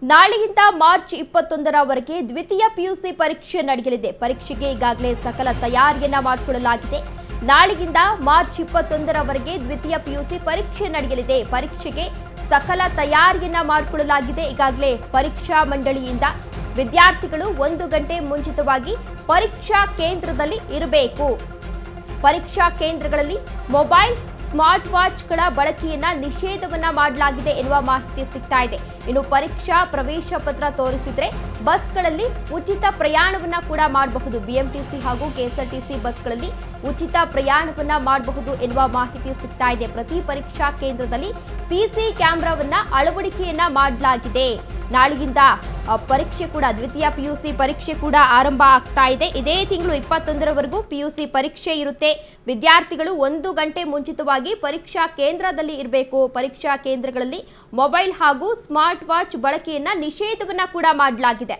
ನಾಳೆಯಿಂದ ಮಾರ್ಚ್ 21ರವರೆಗೆ ದ್ವಿತೀಯ ಪಿಯುಸಿ ಪರೀಕ್ಷೆ ನಡೆಯಲಿದೆ. ಪರೀಕ್ಷೆಗೆ ಈಗಾಗಲೇ ಸಕಲ ತಯಾರಿಯನ್ನ ಮಾಡಿಕೊಳ್ಳಲಾಗಿದೆ. ನಾಳೆಯಿಂದ ಮಾರ್ಚ್ 21ರವರೆಗೆ ದ್ವಿತೀಯ ಪಿಯುಸಿ ಪರೀಕ್ಷೆ ನಡೆಯಲಿದೆ. ಪರೀಕ್ಷೆಗೆ ಸಕಲ ತಯಾರಿಯನ್ನ ಮಾಡಿಕೊಳ್ಳಲಾಗಿದೆ. ಈಗಾಗಲೇ ಪರೀಕ್ಷಾ ಮಂಡಳಿಯಿಂದ ವಿದ್ಯಾರ್ಥಿಗಳು 1 ಗಂಟೆ ಮುಂಚಿತವಾಗಿ ಪರೀಕ್ಷಾ ಕೇಂದ್ರದಲ್ಲಿ ಇರಬೇಕು. ಪರೀಕ್ಷಾ ಕೇಂದ್ರಗಳಲ್ಲಿ ಮೊಬೈಲ್, ಸ್ಮಾರ್ಟ್ ವಾಚ್ಗಳ ಬಳಕೆಯನ್ನ ನಿಷೇಧವನ್ನ ಮಾಡಲಾಗಿದೆ ಎನ್ನುವ ಮಾಹಿತಿ ಸಿಗ್ತಾ ಇದೆ. ಇನ್ನು ಪರೀಕ್ಷಾ ಪ್ರವೇಶ ಪತ್ರ ತೋರಿಸಿದ್ರೆ ಬಸ್ಗಳಲ್ಲಿ ಉಚಿತ ಪ್ರಯಾಣವನ್ನ ಕೂಡ ಮಾಡಬಹುದು. ಬಿಎಂಟಿಸಿ ಹಾಗೂ ಕೆಎಸ್ಆರ್ಟಿಸಿ ಬಸ್ಗಳಲ್ಲಿ ಉಚಿತ ಪ್ರಯಾಣವನ್ನ ಮಾಡಬಹುದು ಎನ್ನುವ ಮಾಹಿತಿ ಸಿಗ್ತಾ ಇದೆ. ಪ್ರತಿ ಪರೀಕ್ಷಾ ಕೇಂದ್ರದಲ್ಲಿ ಸಿಸಿ ಕ್ಯಾಮೆರಾವನ್ನ ಅಳವಡಿಕೆಯನ್ನ ಮಾಡಲಾಗಿದೆ. ನಾಳೆಯಿಂದ ಪರೀಕ್ಷೆ ಕೂಡ ದ್ವಿತೀಯ ಪಿಯುಸಿ ಪರೀಕ್ಷೆ ಕೂಡ ಆರಂಭ ಆಗ್ತಾ ಇದೆ. ಇದೇ ತಿಂಗಳು 21ರವರೆಗೂ ಪಿಯುಸಿ ಪರೀಕ್ಷೆ ಇರುತ್ತೆ. ವಿದ್ಯಾರ್ಥಿಗಳು 1 ಗಂಟೆ ಮುಂಚಿತವಾಗಿ ಪರೀಕ್ಷಾ ಕೇಂದ್ರದಲ್ಲಿ ಇರಬೇಕು. ಪರೀಕ್ಷಾ ಕೇಂದ್ರಗಳಲ್ಲಿ ಮೊಬೈಲ್ ಹಾಗೂ ಸ್ಮಾರ್ಟ್ ವಾಚ್ ಬಳಕೆಯನ್ನ ನಿಷೇಧವನ್ನ ಕೂಡ ಮಾಡಲಾಗಿದೆ.